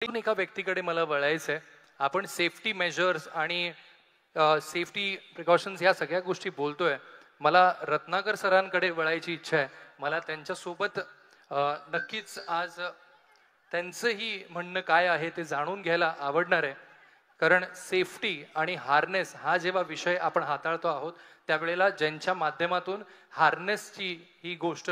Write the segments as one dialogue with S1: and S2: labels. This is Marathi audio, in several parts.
S1: अजून एका व्यक्तीकडे मला वळायचं आहे. आपण सेफ्टी मेजर्स आणि सेफ्टी प्रिकॉशन्स ह्या सगळ्या गोष्टी बोलतोय. मला रत्नाकर सरांकडे वळायची इच्छा आहे. मला त्यांच्यासोबत नक्कीच आज त्यांचंही म्हणणं काय आहे ते जाणून घ्यायला आवडणार आहे. कारण सेफ्टी आणि हार्नेस हा जेव्हा विषय आपण हाताळतो आहोत त्यावेळेला ज्यांच्या माध्यमातून हार्नेसची ही गोष्ट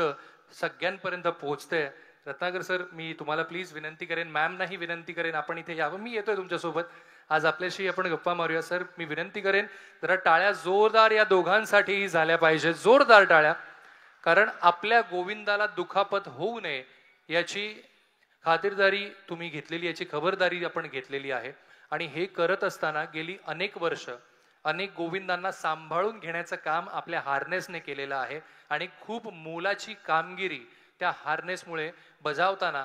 S1: सगळ्यांपर्यंत पोहोचते. रत्नाकर सर, मी तुम्हाला प्लीज विनंती करेन, मॅमनाही विनंती करेन, आपण इथे यावं. मी येतोय तुमच्यासोबत, आज आपल्याशी आपण गप्पा मारूया. सर, मी विनंती करेन जरा टाळ्या जोरदार या दोघांसाठीही झाल्या पाहिजे, जोरदार टाळ्या. कारण आपल्या गोविंदाला दुखापत होऊ नये याची खातिरदारी तुम्ही घेतलेली, याची खबरदारी आपण घेतलेली आहे. आणि हे करत असताना गेली अनेक वर्ष अनेक गोविंदांना सांभाळून घेण्याचं काम आपल्या हार्नेसने केलेलं आहे. आणि खूप मोलाची कामगिरी त्या हार्नेसमुळे बजावताना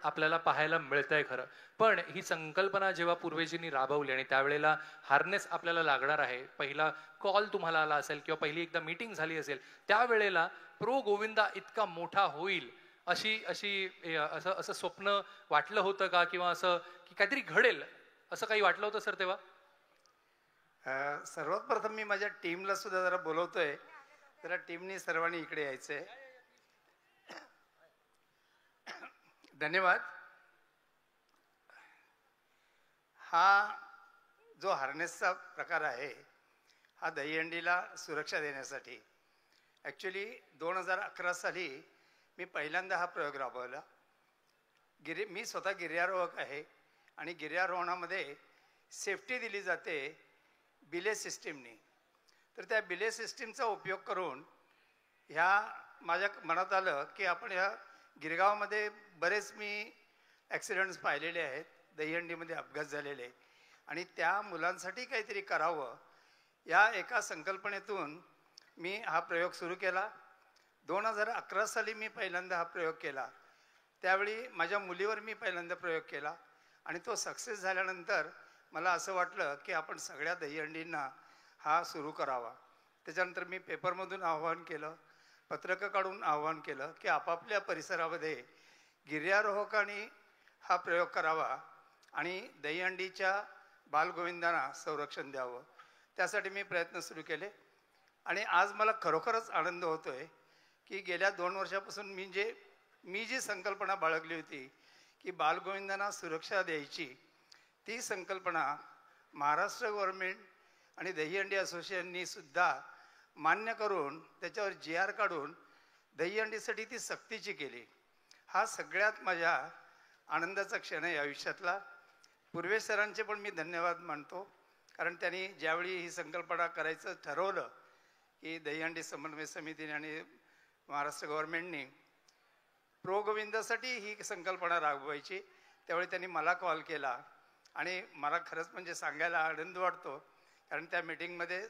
S1: आपल्याला पाहायला मिळतंय खरं. पण ही संकल्पना जेव्हा पूर्वजींनी राबवली आणि त्यावेळेला हार्नेस आपल्याला लागणार आहे, पहिला कॉल तुम्हाला आला असेल किंवा पहिली एकदा मीटिंग झाली असेल, त्यावेळेला प्रो गोविंदा इतका मोठा होईल अशी अशी असं असं स्वप्न वाटलं होतं का? किंवा असं की काहीतरी घडेल असं काही वाटलं होतं सर तेव्हा?
S2: सर्वात प्रथम मी माझ्या टीमला सुद्धा जरा बोलवतोय, जरा टीमनी सर्वांनी इकडे यायचंय. धन्यवाद. हा जो हार्नेसचा प्रकार आहे हा दहीहंडीला सुरक्षा देण्यासाठी ॲक्च्युली 2011 साली मी पहिल्यांदा हा प्रयोग राबवला. मी स्वतः गिर्यारोहक आहे आणि गिर्यारोहणामध्ये सेफ्टी दिली जाते बिले सिस्टीमनी. तर त्या बिले सिस्टीमचा उपयोग करून ह्या माझ्या मनात आलं की आपण ह्या गिरगावमध्ये बरेच मी ॲक्सिडेंट्स पाहिलेले आहेत, दहीहंडीमध्ये अपघात झालेले, आणि त्या मुलांसाठी काहीतरी करावं या एका संकल्पनेतून मी हा प्रयोग सुरू केला. 2011 साली मी पहिल्यांदा हा प्रयोग केला. त्यावेळी माझ्या मुलीवर मी पहिल्यांदा प्रयोग केला आणि तो सक्सेस झाल्यानंतर मला असं वाटलं की आपण सगळ्या दहीहंडींना हा सुरू करावा. त्याच्यानंतर मी पेपरमधून आवाहन केलं, पत्रकं काढून आवाहन केलं की आपापल्या परिसरामध्ये गिर्यारोहकांनी हा प्रयोग करावा आणि दहीहंडीच्या बालगोविंदांना संरक्षण द्यावं. त्यासाठी मी प्रयत्न सुरू केले आणि आज मला खरोखरच आनंद होतोय की गेल्या 2 वर्षापासून मी जी संकल्पना बाळगली होती की बालगोविंदांना सुरक्षा द्यायची, ती संकल्पना महाराष्ट्र गव्हर्नमेंट आणि दहीहंडी असोसिएशननी सुद्धा मान्य करून त्याच्यावर GR काढून दहीहंडीसाठी ती सक्तीची केली. हा सगळ्यात माझ्या आनंदाचा क्षण आहे आयुष्यातला. पूर्वेश सरांचे पण मी धन्यवाद मानतो, कारण त्यांनी ज्यावेळी ही संकल्पना करायचं ठरवलं की दहीहंडी समन्वय समितीने आणि महाराष्ट्र गव्हर्नमेंटनी प्रो गोविंदासाठी ही संकल्पना राबवायची, त्यावेळी त्यांनी मला कॉल केला आणि मला खरंच म्हणजे सांगायला आनंद वाटतो. कारण त्या मीटिंगमध्ये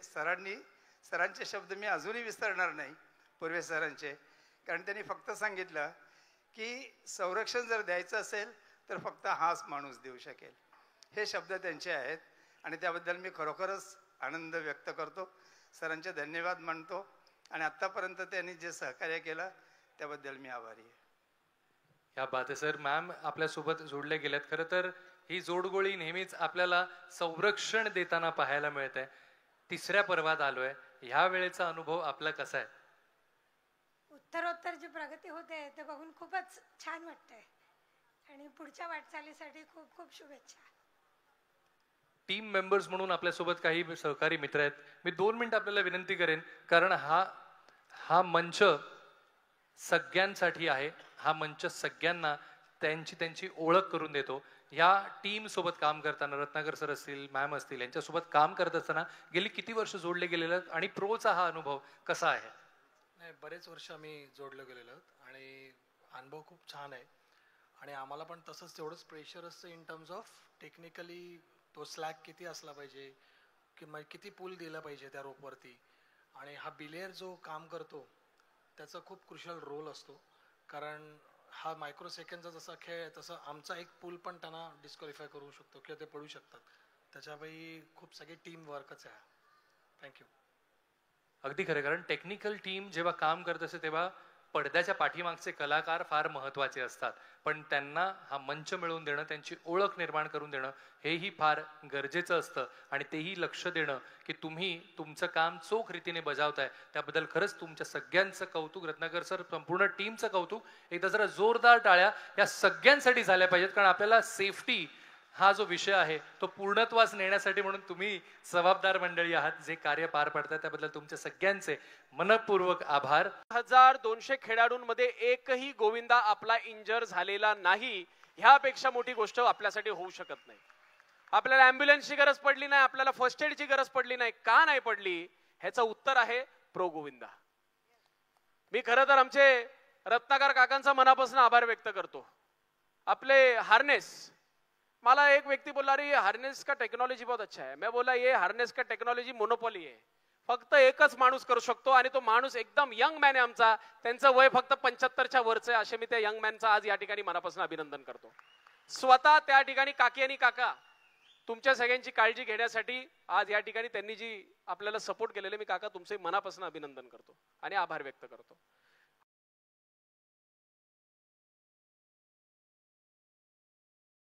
S2: सरांचे शब्द मी अजूनही विसरणार नाही, पूर्वेश सरांचे. कारण त्यांनी फक्त सांगितलं की संरक्षण जर द्यायचं असेल तर फक्त हाच माणूस देऊ शकेल. हे शब्द त्यांचे आहेत आणि त्याबद्दल मी खरोखरच आनंद व्यक्त करतो, सरांचे धन्यवाद मानतो आणि आत्तापर्यंत त्यांनी जे सहकार्य केलं त्याबद्दल मी आभारी आहे.
S1: या बात आहे सर. मॅम आपल्यासोबत जोडले गेल्यात. खरं तर ही जोडगोळी नेहमीच आपल्याला संरक्षण देताना पाहायला मिळते. तिसऱ्या पर्वात आलोय, ह्या वेळेचा अनुभव आपला कसा आहे?
S3: उत्तरोत्तर जी प्रगती होते ते बघून खूपच छान वाटतंय आणि पुढच्या वाटचालीसाठी खूप खूप शुभेच्छा.
S1: टीम मेंबर्स म्हणून आपल्यासोबत काही सहकारी मित्र आहेत. मी 2 मिनिट आपल्याला विनंती करेन, कारण हा मंच सगळ्यांसाठी आहे. हा मंच सगळ्यांना त्यांची ओळख करून देतो. ह्या टीम सोबत काम करताना रत्नाकर सर असतील, मॅम असतील, यांच्यासोबत काम करत असताना गेली किती वर्ष जोडले गेलेले आणि प्रोचा हा अनुभव कसा आहे?
S4: नाही, बरेच वर्ष आम्ही जोडले गेलेलो आणि अनुभव खूप छान आहे. आणि आम्हाला पण तसंच तेवढंच प्रेशर असतं इन टर्म्स ऑफ टेक्निकली. तो स्लॅग किती असला पाहिजे, किती पूल दिला पाहिजे त्या रोपवरती. आणि हा बिलेअर जो काम करतो त्याचा खूप क्रुशियल रोल असतो, कारण हा मायक्रो सेकंडचा जसा खेळ आहे तसं आमचा एक पूल पण त्यांना डिस्क्वालिफाय करू शकतो किंवा ते पडू शकतात. त्याच्यावेळी खूप सगळी टीम वर्कच आहे. थँक्यू.
S1: अगदी खरं. कारण टेक्निकल टीम जेव्हा काम करत असते तेव्हा पडद्याच्या पाठीमागचे कलाकार फार महत्त्वाचे असतात, पण त्यांना हा मंच मिळवून देणं, त्यांची ओळख निर्माण करून देणं हेही फार गरजेचं असतं. आणि तेही लक्ष देणं की तुम्ही तुमचं काम चोख रीतीने बजावताय, त्याबद्दल खरंच तुमच्या सगळ्यांचं कौतुक. रत्नाकर सर, संपूर्ण टीमचं कौतुक. एकदा जरा जोरदार टाळ्या या सगळ्यांसाठी झाल्या पाहिजेत, कारण आपल्याला सेफ्टी हा जो विषय आहे तो पूर्णत्वास नेण्यासाठी म्हणून तुम्ही जबाबदार मंडळी आहात. जे कार्य पार पडतात त्याबद्दल तुमच्या सगळ्यांचे मनपूर्वक आभार.
S5: 1200 खेळाडूंमध्ये एकही गोविंदा आपला इंजर झालेला नाही. ह्यापेक्षा मोठी गोष्ट आपल्यासाठी होऊ शकत नाही. आपल्याला ॲम्ब्युलन्सची गरज पडली नाही, आपल्याला फर्स्ट एडची गरज पडली नाही. का नाही पडली ह्याचं उत्तर आहे प्रो गोविंदा. मी खरं तर आमचे रत्नाकर काकांचा मनापासून आभार व्यक्त करतो. आपले हार्नेस, मला एक व्यक्ती बोला अरे हार्नेस का टेक्नॉलॉजी बहुत अच्छा है. मैं बोला ये हार्नेस का टेक्नॉलॉजी मोनोपॉली है. फक्त एकच माणूस करू शकतो आणि तो माणूस एकदम यंग मॅन आहे आमचा. त्यांचं वय फक्त 75च्या वरचं आहे. असे मी त्या यंग मॅनचं आज या ठिकाणी मनापासून अभिनंदन करतो. स्वतः त्या ठिकाणी काकी आणि काका तुमच्या सगळ्यांची काळजी घेण्यासाठी आज या ठिकाणी त्यांनी जी आपल्याला सपोर्ट केलेले, मी काका तुमचे मनापासून अभिनंदन करतो आणि आभार व्यक्त करतो.